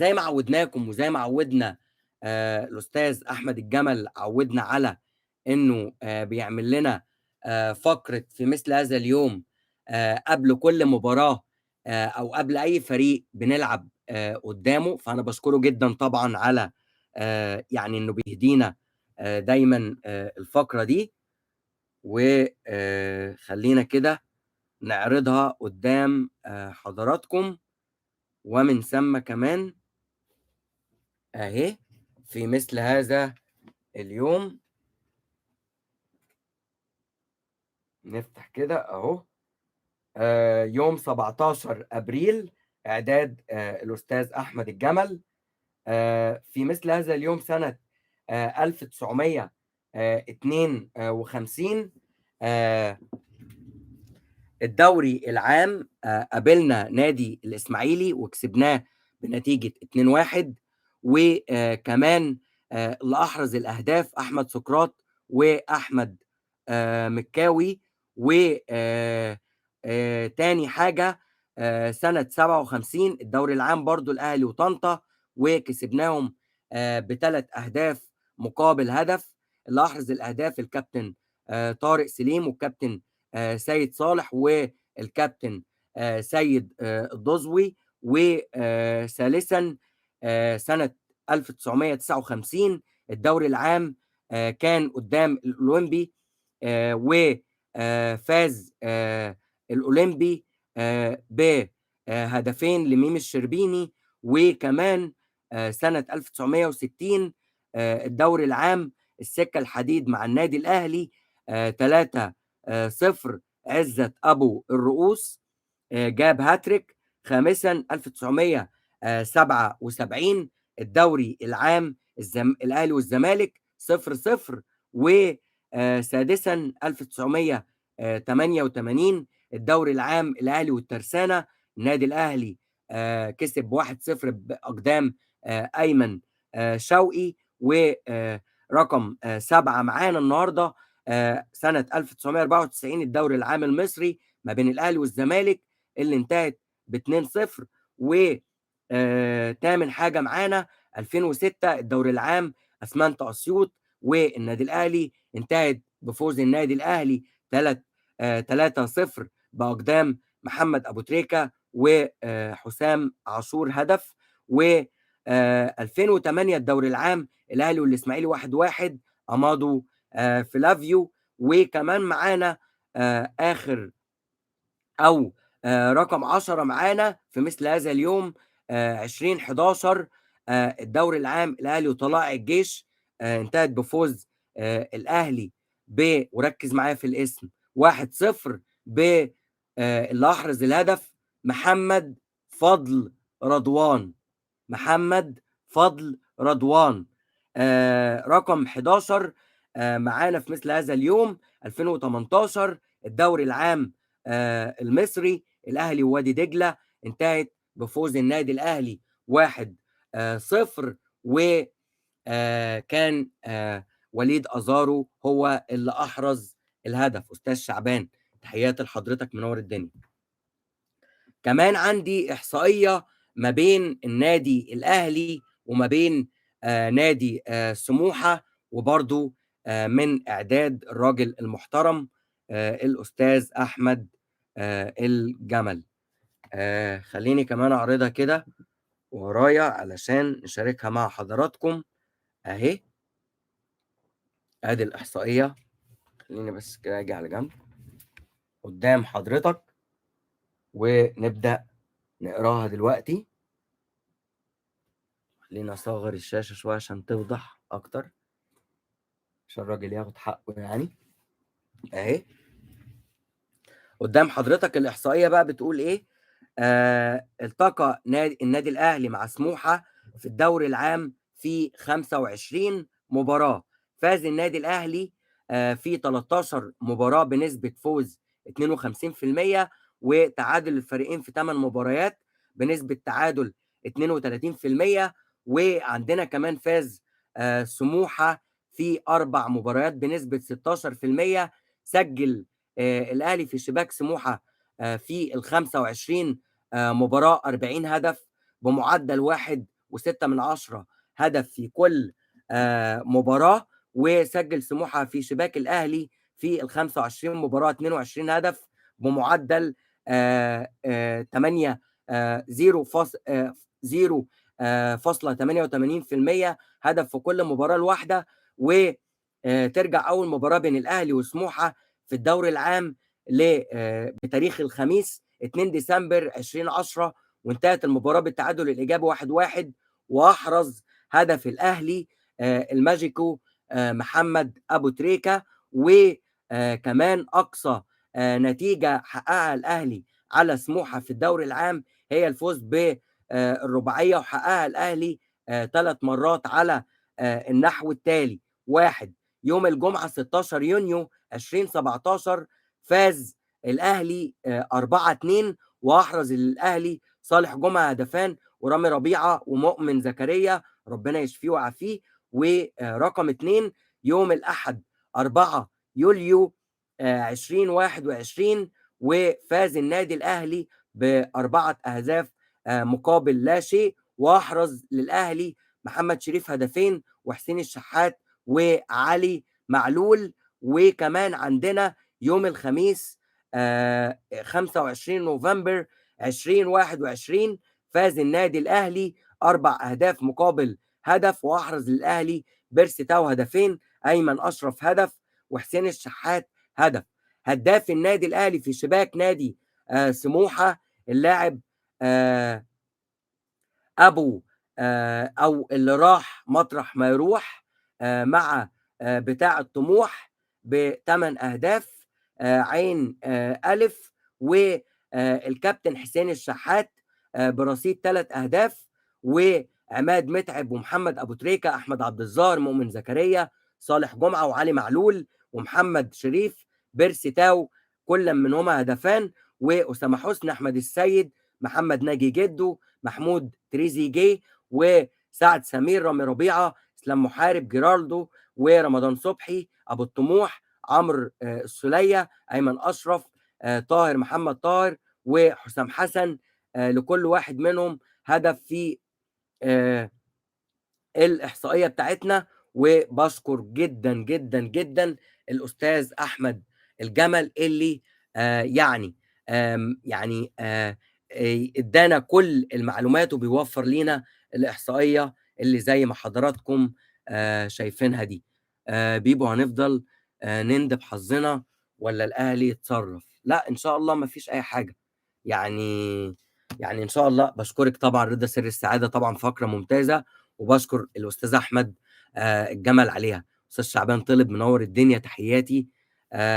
زي ما عودناكم وزي ما عودنا الأستاذ أحمد الجمل عودنا على إنه بيعمل لنا فقرة في مثل هذا اليوم قبل كل مباراة أو قبل أي فريق بنلعب قدامه. فأنا بشكره جدا طبعا على يعني إنه بيهدينا دايما الفقرة دي. وخلينا كده نعرضها قدام حضراتكم، ومن ثم كمان أهي في مثل هذا اليوم نفتح كده أهو. يوم 17 أبريل إعداد الأستاذ أحمد الجمل. في مثل هذا اليوم سنة 1952 الدوري العام قابلنا نادي الإسماعيلي وكسبناه بنتيجة 2-1. وكمان اللي أحرز الأهداف أحمد سقراط وأحمد مكاوي. وتاني حاجة سنة 57 الدوري العام برضو الأهلي وطنطا وكسبناهم ب3 أهداف مقابل هدف. اللي أحرز الأهداف الكابتن طارق سليم والكابتن سيد صالح والكابتن سيد الدزوي. وثالثا سنة 1959 الدوري العام كان قدام الأولمبي وفاز الأولمبي بهدفين لميم الشربيني. وكمان سنة 1960 الدوري العام السكة الحديد مع النادي الأهلي 3-0. عزت أبو الرؤوس جاب هاتريك. خامسا 1977 الدوري العام الأهلي والزمالك 0-0. وسادسا 1988 الدوري العام الأهلي والترسانة النادي الأهلي كسب 1-0 بأقدام أيمن شوقي. ورقم 7 معانا النهارده سنة 1994 الدوري العام المصري ما بين الأهلي والزمالك اللي انتهت ب2-0. وتامن حاجة معانا 2006 الدوري العام أسمنت أسيوط والنادي الأهلي انتهت بفوز النادي الأهلي 3-0 بأقدام محمد أبو تريكة وحسام عاشور هدف. و 2008 الدوري العام الأهلي والإسماعيلي 1-1 أمادو فلافيو. وكمان معانا آخر أو رقم 10 معانا في مثل هذا اليوم 2011 الدوري العام الأهلي وطلائع الجيش انتهت بفوز الأهلي وركز معايا في الاسم 1-0 اللي أحرز الهدف محمد فضل رضوان. محمد فضل رضوان. رقم 11 معانا في مثل هذا اليوم 2018 الدوري العام المصري الأهلي ووادي دجلة انتهت بفوز النادي الأهلي 1-0. وكان وليد أزارو هو اللي أحرز الهدف. أستاذ شعبان تحياتي لحضرتك، منور الدنيا. كمان عندي إحصائية ما بين النادي الأهلي وما بين نادي سموحة، وبرضو من إعداد الراجل المحترم الأستاذ أحمد الجمل. خليني كمان أعرضها كده ورايا علشان نشاركها مع حضراتكم أهي. أدي الإحصائية، خليني بس كده أجي على جنب قدام حضرتك ونبدأ نقراها دلوقتي. خلينا أصغر الشاشة شوية عشان توضح أكتر عشان الراجل ياخد حقه يعني. أهي قدام حضرتك الإحصائية بقى بتقول إيه. التقى النادي الأهلي مع سموحة في الدوري العام في 25 مباراة. فاز النادي الأهلي في 13 مباراة بنسبة فوز 52%، وتعادل الفريقين في 8 مباريات بنسبة تعادل 32%. وعندنا كمان فاز سموحة في 4 مباريات بنسبة 16%. سجل الأهلي في شباك سموحة في ال25 مباراة 40 هدف بمعدل 2.6 هدف في كل مباراة، وسجل سموحة في شباك الأهلي في ال25 مباراة 22 هدف بمعدل 8 0.88% هدف في كل مباراة الواحدة. وترجع أول مباراة بين الأهلي وسموحة في الدوري العام بتاريخ الخميس 2 ديسمبر 2010، وانتهت المباراة بالتعادل الإيجابي 1-1، وأحرز هدف الأهلي الماجيكو محمد أبو تريكة. وكمان أقصى نتيجة حققها الأهلي على سموحة في الدوري العام هي الفوز بالرباعية، وحققها الأهلي 3 مرات على النحو التالي: 1 يوم الجمعة 16 يونيو 2017 فاز الأهلي 4-2، وأحرز الأهلي صالح جمعة هدفان، ورامي ربيعة ومؤمن زكريا ربنا يشفيه ويعافيه. ورقم 2 يوم الأحد 4 يوليو 2021 وفاز النادي الأهلي ب4 أهداف مقابل لا شيء، وأحرز للأهلي محمد شريف هدفين، وحسين الشحات وعلي معلول. وكمان عندنا يوم الخميس 25 نوفمبر 2021 فاز النادي الأهلي 4 أهداف مقابل هدف، وأحرز للأهلي بيرسي تاو هدفين، أيمن أشرف هدف، وحسين الشحات هدف. هداف النادي الأهلي في شباك نادي سموحة اللاعب أبو أو اللي راح مطرح ما يروح مع بتاع الطموح ب8 أهداف عين ألف. والكابتن حسين الشحات برصيد 3 أهداف، وعماد متعب ومحمد أبو تريكة، أحمد عبد الظاهر، مؤمن زكريا، صالح جمعة وعلي معلول ومحمد شريف بيرسي تاو كل منهما هدفان، وأسامة حسني، أحمد السيد، محمد ناجي جدو، محمود تريزيجيه، وسعد سمير، رامي ربيعة، اسلام محارب، جيرالدو، ورمضان صبحي، ابو الطموح، عمرو السولية، ايمن اشرف، طاهر محمد طاهر، وحسام حسن. لكل واحد منهم هدف في الإحصائية بتاعتنا. وبشكر جدا جدا جدا الأستاذ أحمد الجمل اللي يعني ادانا كل المعلومات وبيوفر لينا الإحصائية اللي زي ما حضراتكم شايفينها دي. بيبو هنفضل نندب حظنا ولا الأهلي يتصرف؟ لا إن شاء الله ما فيش أي حاجة. يعني إن شاء الله. بشكرك طبعا رضا سر السعادة، طبعا فقرة ممتازة، وبشكر الأستاذ أحمد الجمل عليها. أستاذ شعبان طلب منور الدنيا، تحياتي.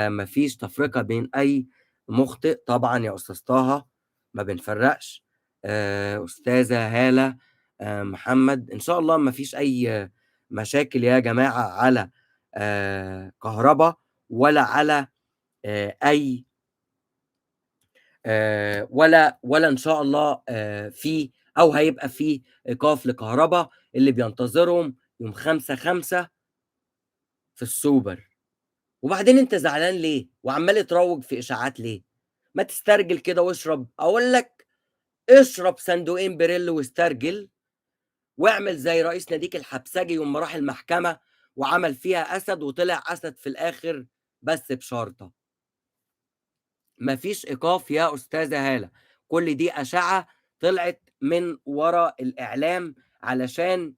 مفيش تفرقة بين أي مخطئ طبعا يا أستاذ طه، ما بنفرقش. أستاذة هالة محمد، إن شاء الله مفيش أي مشاكل يا جماعة على كهرباء ولا على أي ولا إن شاء الله في أو هيبقى في إيقاف لكهربا اللي بينتظرهم يوم 5/5 في السوبر. وبعدين أنت زعلان ليه؟ وعمال تروج في إشاعات ليه؟ ما تسترجل كده واشرب، أقول لك اشرب صندوقين بريل واسترجل، واعمل زي رئيس ناديك الحبسجي يوم ما راح المحكمة وعمل فيها أسد وطلع أسد في الآخر، بس بشرطة مفيش إيقاف يا أستاذة هالة. كل دي أشعة طلعت من ورا الإعلام علشان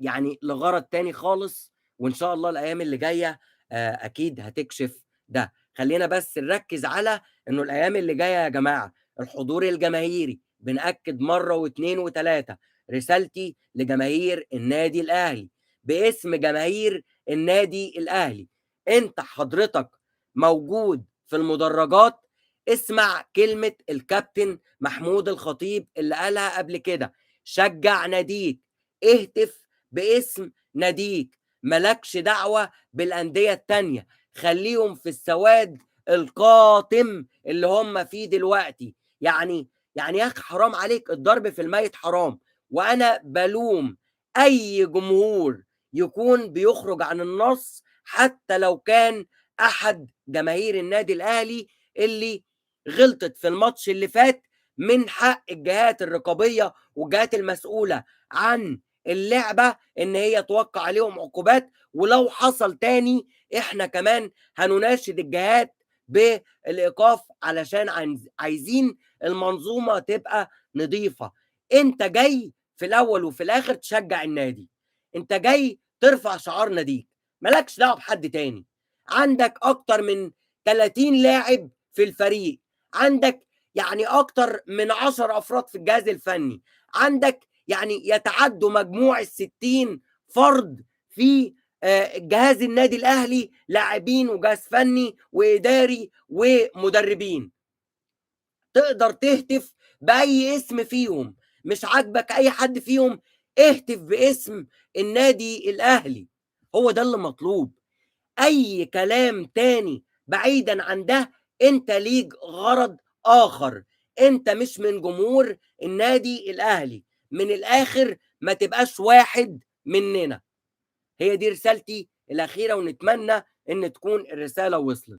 يعني لغرض تاني خالص، وإن شاء الله الأيام اللي جاية أكيد هتكشف ده. خلينا بس نركز على إنه الأيام اللي جاية يا جماعة الحضور الجماهيري، بنأكد مرة واثنين وثلاثة، رسالتي لجماهير النادي الأهلي باسم جماهير النادي الأهلي: أنت حضرتك موجود في المدرجات، اسمع كلمة الكابتن محمود الخطيب اللي قالها قبل كده: شجع ناديك، اهتف باسم ناديك، ملكش دعوة بالأندية التانية، خليهم في السواد القاتم اللي هم فيه دلوقتي. يعني يا أخي حرام عليك، الضرب في الميت حرام. وأنا بلوم أي جمهور يكون بيخرج عن النص حتى لو كان أحد جماهير النادي الأهلي اللي غلطت في الماتش اللي فات. من حق الجهات الرقابية والجهات المسؤولة عن اللعبة إن هي توقع عليهم عقوبات، ولو حصل تاني إحنا كمان هنناشد الجهات بالإيقاف علشان عايزين المنظومة تبقى نظيفة. أنت جاي في الأول وفي الآخر تشجع النادي، أنت جاي ترفع شعار ناديك، مالكش دعوة بحد تاني. عندك أكتر من 30 لاعب في الفريق، عندك يعني أكتر من 10 أفراد في الجهاز الفني، عندك يعني يتعدوا مجموع ال60 فرد في جهاز النادي الأهلي، لاعبين وجهاز فني وإداري ومدربين. تقدر تهتف بأي اسم فيهم، مش عاجبك أي حد فيهم اهتف باسم النادي الأهلي، هو ده اللي مطلوب. أي كلام تاني بعيدا عن ده أنت ليك غرض آخر، أنت مش من جمهور النادي الأهلي. من الآخر ما تبقاش واحد مننا. هي دي رسالتي الأخيرة، ونتمنى إن تكون الرسالة وصلت.